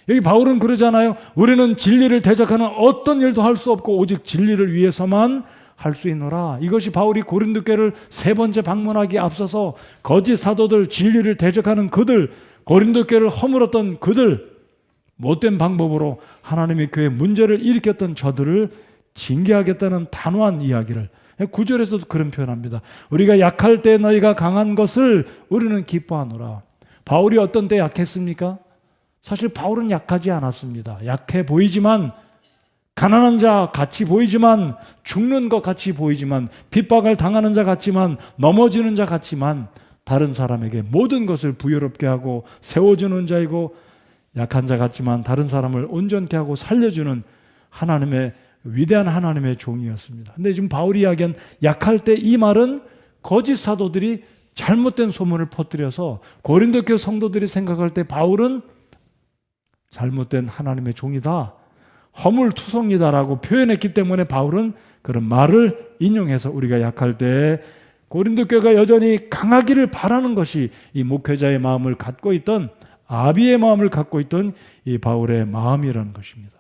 여기 바울은 그러잖아요. 우리는 진리를 대적하는 어떤 일도 할 수 없고 오직 진리를 위해서만 할 수 있노라. 이것이 바울이 고린도 교회를 세 번째 방문하기에 앞서서 거짓 사도들, 진리를 대적하는 그들, 고린도 교회를 허물었던 그들, 못된 방법으로 하나님의 교회에 문제를 일으켰던 저들을 징계하겠다는 단호한 이야기를 9절에서도 그런 표현합니다. 우리가 약할 때 너희가 강한 것을 우리는 기뻐하노라. 바울이 어떤 때 약했습니까? 사실 바울은 약하지 않았습니다. 약해 보이지만, 가난한 자 같이 보이지만, 죽는 것 같이 보이지만, 핍박을 당하는 자 같지만, 넘어지는 자 같지만 다른 사람에게 모든 것을 부여롭게 하고 세워주는 자이고 약한 자 같지만 다른 사람을 온전케 하고 살려주는 하나님의 위대한 하나님의 종이었습니다. 근데 지금 바울이 이야기한 약할 때 이 말은 거짓 사도들이 잘못된 소문을 퍼뜨려서 고린도 교회 성도들이 생각할 때 바울은 잘못된 하나님의 종이다, 허물투성이다라고 표현했기 때문에 바울은 그런 말을 인용해서 우리가 약할 때 고린도 교회가 여전히 강하기를 바라는 것이 이 목회자의 마음을 갖고 있던, 아비의 마음을 갖고 있던 이 바울의 마음이라는 것입니다.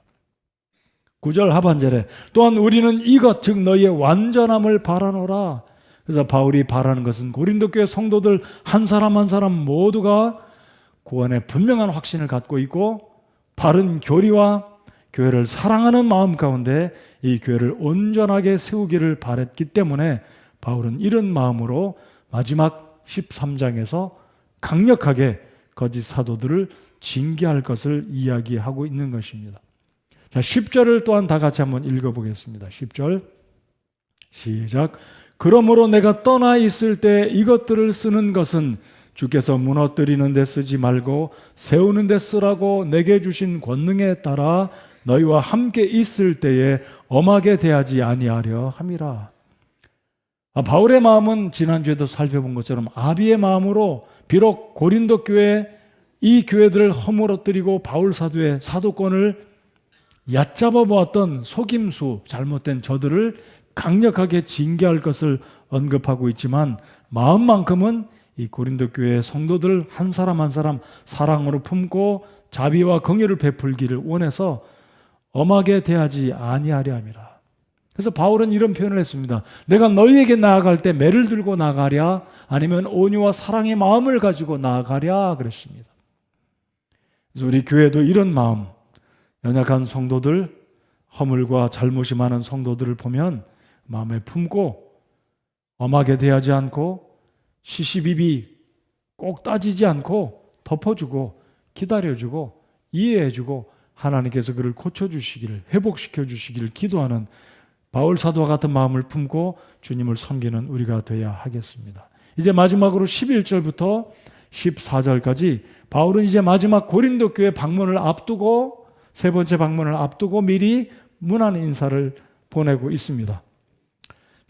9절 하반절에 또한 우리는 이것 즉 너희의 완전함을 바라노라. 그래서 바울이 바라는 것은 고린도 교회 성도들 한 사람 한 사람 모두가 구원의 분명한 확신을 갖고 있고 바른 교리와 교회를 사랑하는 마음 가운데 이 교회를 온전하게 세우기를 바랬기 때문에 바울은 이런 마음으로 마지막 13장에서 강력하게 거짓 사도들을 징계할 것을 이야기하고 있는 것입니다. 자, 10절을 또한 다 같이 한번 읽어보겠습니다. 10절 시작. 그러므로 내가 떠나 있을 때 이것들을 쓰는 것은 주께서 무너뜨리는 데 쓰지 말고 세우는 데 쓰라고 내게 주신 권능에 따라 너희와 함께 있을 때에 엄하게 대하지 아니하려 함이라. 바울의 마음은 지난주에도 살펴본 것처럼 아비의 마음으로 비록 고린도 교회 이 교회들을 허물어뜨리고 바울 사도의 사도권을 얕잡아 보았던 속임수 잘못된 저들을 강력하게 징계할 것을 언급하고 있지만 마음만큼은 이 고린도 교회의 성도들 한 사람 한 사람 사랑으로 품고 자비와 긍휼을 베풀기를 원해서 엄하게 대하지 아니하려 함이라. 그래서 바울은 이런 표현을 했습니다. 내가 너희에게 나아갈 때 매를 들고 나아가랴 아니면 온유와 사랑의 마음을 가지고 나아가랴 그랬습니다. 그래서 우리 교회도 이런 마음, 연약한 성도들, 허물과 잘못이 많은 성도들을 보면 마음에 품고 엄하게 대하지 않고 시시비비 꼭 따지지 않고 덮어주고 기다려주고 이해해주고 하나님께서 그를 고쳐주시기를 회복시켜 주시기를 기도하는 바울 사도와 같은 마음을 품고 주님을 섬기는 우리가 되어야 하겠습니다. 이제 마지막으로 11절부터 14절까지 바울은 이제 마지막 고린도 교회 방문을 앞두고 세 번째 방문을 앞두고 미리 문안 인사를 보내고 있습니다.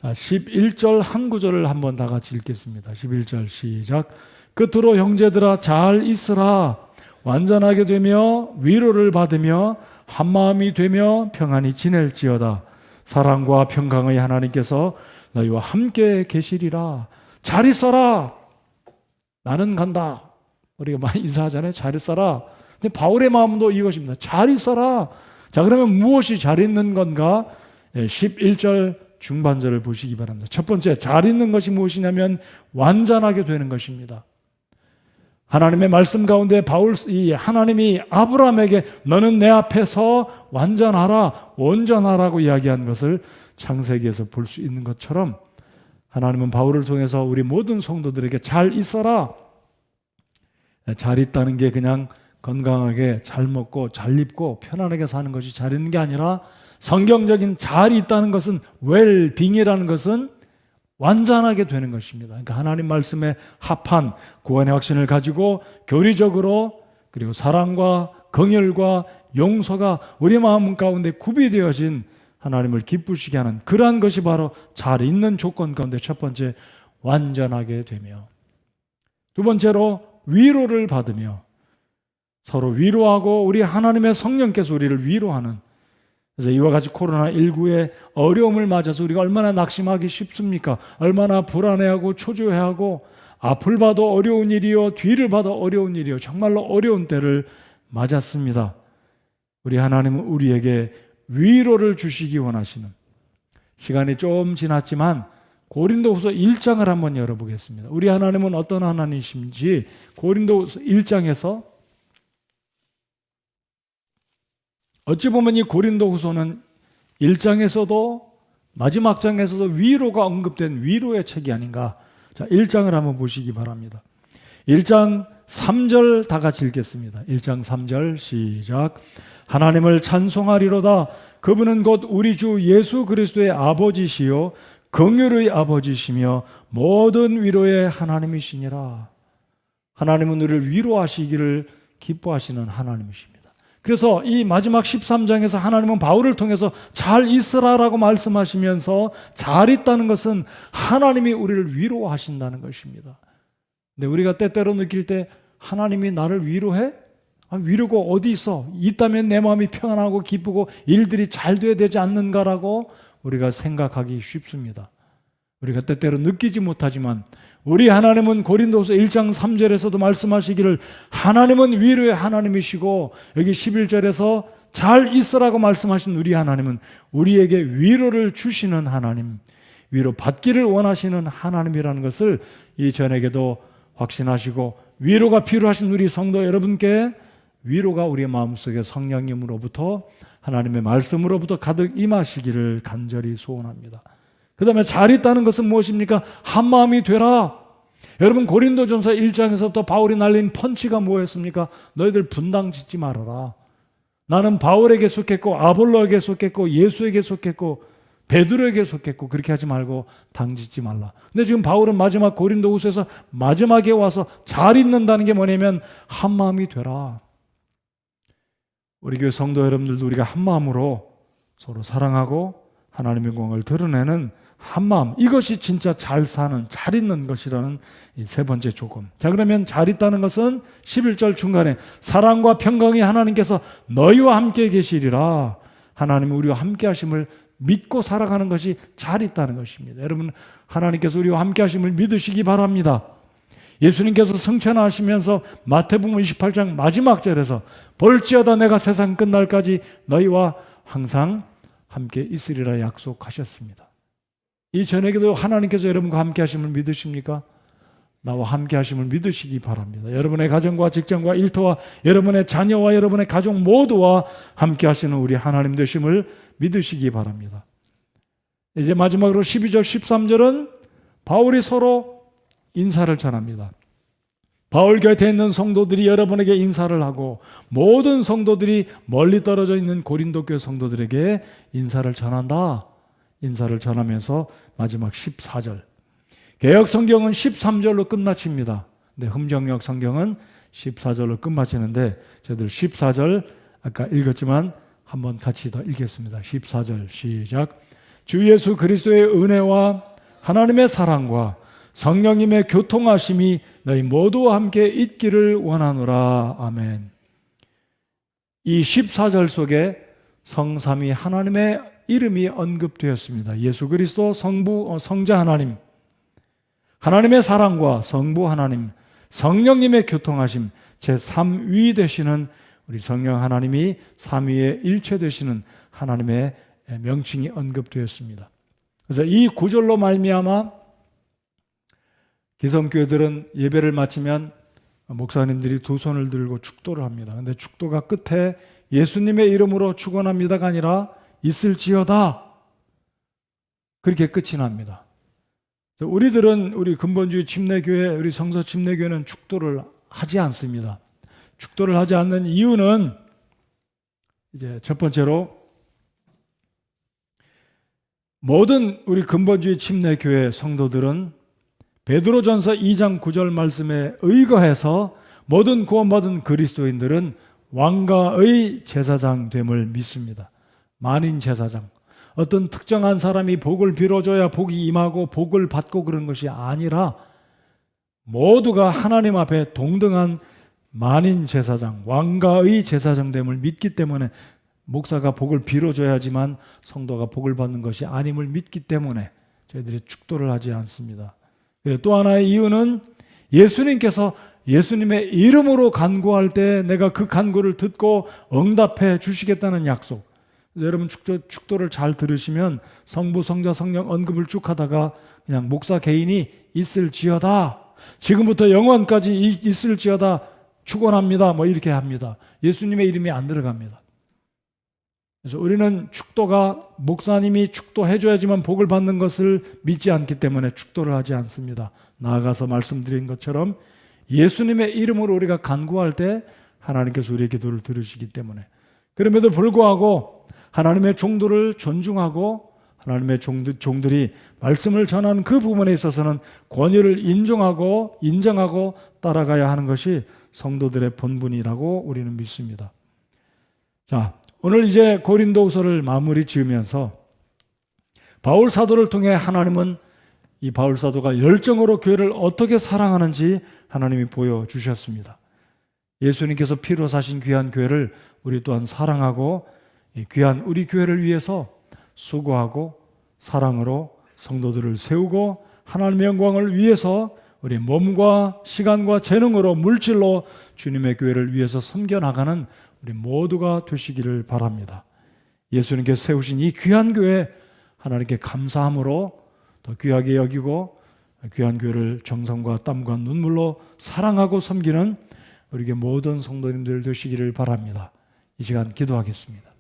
자, 11절 한 구절을 한번 다 같이 읽겠습니다. 11절 시작. 끝으로 형제들아 잘 있으라. 완전하게 되며 위로를 받으며 한마음이 되며 평안히 지낼지어다. 사랑과 평강의 하나님께서 너희와 함께 계시리라. 잘 있어라. 나는 간다. 우리가 많이 인사하잖아요. 잘 있어라. 근데 바울의 마음도 이것입니다. 잘 있어라. 자, 그러면 무엇이 잘 있는 건가? 11절 중반절을 보시기 바랍니다. 첫 번째, 잘 있는 것이 무엇이냐면 완전하게 되는 것입니다. 하나님의 말씀 가운데 하나님이 아브라함에게 너는 내 앞에서 완전하라, 온전하라고 이야기한 것을 창세기에서 볼 수 있는 것처럼 하나님은 바울을 통해서 우리 모든 성도들에게 잘 있어라. 잘 있다는 게 그냥 건강하게 잘 먹고 잘 입고 편안하게 사는 것이 잘 있는 게 아니라 성경적인 잘 있다는 것은 웰빙이라는 것은 완전하게 되는 것입니다. 그러니까 하나님 말씀에 합한 구원의 확신을 가지고 교리적으로 그리고 사랑과 긍휼과 용서가 우리 마음 가운데 구비되어진 하나님을 기쁘시게 하는 그러한 것이 바로 잘 있는 조건 가운데 첫 번째 완전하게 되며 두 번째로 위로를 받으며 서로 위로하고 우리 하나님의 성령께서 우리를 위로하는 그래서 이와 같이 코로나19의 어려움을 맞아서 우리가 얼마나 낙심하기 쉽습니까? 얼마나 불안해하고 초조해하고 앞을 봐도 어려운 일이요 뒤를 봐도 어려운 일이요 정말로 어려운 때를 맞았습니다. 우리 하나님은 우리에게 위로를 주시기 원하시는 시간이 좀 지났지만 고린도후서 1장을 한번 열어보겠습니다. 우리 하나님은 어떤 하나님이신지 고린도후서 1장에서 어찌 보면 이 고린도후서는 1장에서도 마지막 장에서도 위로가 언급된 위로의 책이 아닌가. 자, 1장을 한번 보시기 바랍니다. 1장 3절 다 같이 읽겠습니다. 1장 3절 시작. 하나님을 찬송하리로다. 그분은 곧 우리 주 예수 그리스도의 아버지시요 긍휼의 아버지시며 모든 위로의 하나님이시니라. 하나님은 우리를 위로하시기를 기뻐하시는 하나님이십니다. 그래서 이 마지막 13장에서 하나님은 바울을 통해서 잘 있으라라고 말씀하시면서 잘 있다는 것은 하나님이 우리를 위로하신다는 것입니다. 근데 우리가 때때로 느낄 때 하나님이 나를 위로해? 위로가 어디 있어? 있다면 내 마음이 평안하고 기쁘고 일들이 잘 돼야 되지 않는가라고 우리가 생각하기 쉽습니다. 우리가 때때로 느끼지 못하지만 우리 하나님은 고린도서 1장 3절에서도 말씀하시기를 하나님은 위로의 하나님이시고 여기 11절에서 잘 있으라고 말씀하신 우리 하나님은 우리에게 위로를 주시는 하나님, 위로 받기를 원하시는 하나님이라는 것을 이전에게도 확신하시고 위로가 필요하신 우리 성도 여러분께 위로가 우리의 마음속에 성령님으로부터 하나님의 말씀으로부터 가득 임하시기를 간절히 소원합니다. 그 다음에 잘 있다는 것은 무엇입니까? 한마음이 되라. 여러분 고린도전서 1장에서부터 바울이 날린 펀치가 뭐였습니까? 너희들 분당 짓지 말아라. 나는 바울에게 속했고 아볼로에게 속했고 예수에게 속했고 베드로에게 속했고 그렇게 하지 말고 당 짓지 말라. 근데 지금 바울은 마지막 고린도후서에서 마지막에 와서 잘 있는다는 게 뭐냐면 한마음이 되라. 우리 교회 성도 여러분들도 우리가 한마음으로 서로 사랑하고 하나님의 공을 드러내는 한마음, 이것이 진짜 잘 사는, 잘 있는 것이라는 이 세 번째 조건. 자, 그러면 잘 있다는 것은 11절 중간에 사랑과 평강이 하나님께서 너희와 함께 계시리라. 하나님이 우리와 함께 하심을 믿고 살아가는 것이 잘 있다는 것입니다. 여러분 하나님께서 우리와 함께 하심을 믿으시기 바랍니다. 예수님께서 성천하시면서 마태복음 28장 마지막 절에서 볼지어다 내가 세상 끝날까지 너희와 항상 함께 있으리라 약속하셨습니다. 이 저녁에도 하나님께서 여러분과 함께 하심을 믿으십니까? 나와 함께 하심을 믿으시기 바랍니다. 여러분의 가정과 직장과 일터와 여러분의 자녀와 여러분의 가족 모두와 함께 하시는 우리 하나님 되심을 믿으시기 바랍니다. 이제 마지막으로 12절 13절은 바울이 서로 인사를 전합니다. 바울 곁에 있는 성도들이 여러분에게 인사를 하고 모든 성도들이 멀리 떨어져 있는 고린도 교회 성도들에게 인사를 전한다. 인사를 전하면서 마지막 14절. 개역 성경은 13절로 끝마칩니다. 근데 흠정역 성경은 14절로 끝마치는데 저희들 14절 아까 읽었지만 한번 같이 더 읽겠습니다. 14절 시작. 주 예수 그리스도의 은혜와 하나님의 사랑과 성령님의 교통하심이 너희 모두와 함께 있기를 원하노라. 아멘. 이 14절 속에 성삼위 하나님의 이름이 언급되었습니다. 예수 그리스도 성부, 성자 하나님, 하나님의 사랑과 성부 하나님, 성령님의 교통하심, 제3위 되시는 우리 성령 하나님이 3위의 일체 되시는 하나님의 명칭이 언급되었습니다. 그래서 이 구절로 말미암아 기성교회들은 예배를 마치면 목사님들이 두 손을 들고 축도를 합니다. 그런데 축도가 끝에 예수님의 이름으로 축원합니다가 아니라 있을지어다 그렇게 끝이 납니다. 우리들은 우리 근본주의 침례교회, 우리 성서 침례교회는 축도를 하지 않습니다. 축도를 하지 않는 이유는 이제 첫 번째로 모든 우리 근본주의 침례교회 성도들은 베드로전서 2장 9절 말씀에 의거해서 모든 구원받은 그리스도인들은 왕가의 제사장 됨을 믿습니다. 만인 제사장. 어떤 특정한 사람이 복을 빌어줘야 복이 임하고 복을 받고 그런 것이 아니라 모두가 하나님 앞에 동등한 만인 제사장, 왕가의 제사장 됨을 믿기 때문에 목사가 복을 빌어줘야지만 성도가 복을 받는 것이 아님을 믿기 때문에 저희들이 축도를 하지 않습니다. 또 하나의 이유는 예수님께서 예수님의 이름으로 간구할 때 내가 그 간구를 듣고 응답해 주시겠다는 약속. 그래서 여러분 축도를 잘 들으시면 성부, 성자, 성령 언급을 쭉 하다가 그냥 목사 개인이 있을지어다, 지금부터 영원까지 있을지어다, 축원합니다 뭐 이렇게 합니다. 예수님의 이름이 안 들어갑니다. 그래서 우리는 축도가 목사님이 축도해줘야지만 복을 받는 것을 믿지 않기 때문에 축도를 하지 않습니다. 나아가서 말씀드린 것처럼 예수님의 이름으로 우리가 간구할 때 하나님께서 우리의 기도를 들으시기 때문에, 그럼에도 불구하고 하나님의 종도를 존중하고 하나님의 종들이 말씀을 전하는 그 부분에 있어서는 권위를 인정하고 따라가야 하는 것이 성도들의 본분이라고 우리는 믿습니다. 자, 오늘 이제 고린도후서를 마무리 지으면서 바울 사도를 통해 하나님은 이 바울 사도가 열정으로 교회를 어떻게 사랑하는지 하나님이 보여주셨습니다. 예수님께서 피로 사신 귀한 교회를 우리 또한 사랑하고 이 귀한 우리 교회를 위해서 수고하고 사랑으로 성도들을 세우고 하나님의 영광을 위해서 우리 몸과 시간과 재능으로 물질로 주님의 교회를 위해서 섬겨나가는 우리 모두가 되시기를 바랍니다. 예수님께서 세우신 이 귀한 교회 하나님께 감사함으로 더 귀하게 여기고 귀한 교회를 정성과 땀과 눈물로 사랑하고 섬기는 우리 모든 성도님들 되시기를 바랍니다. 이 시간 기도하겠습니다.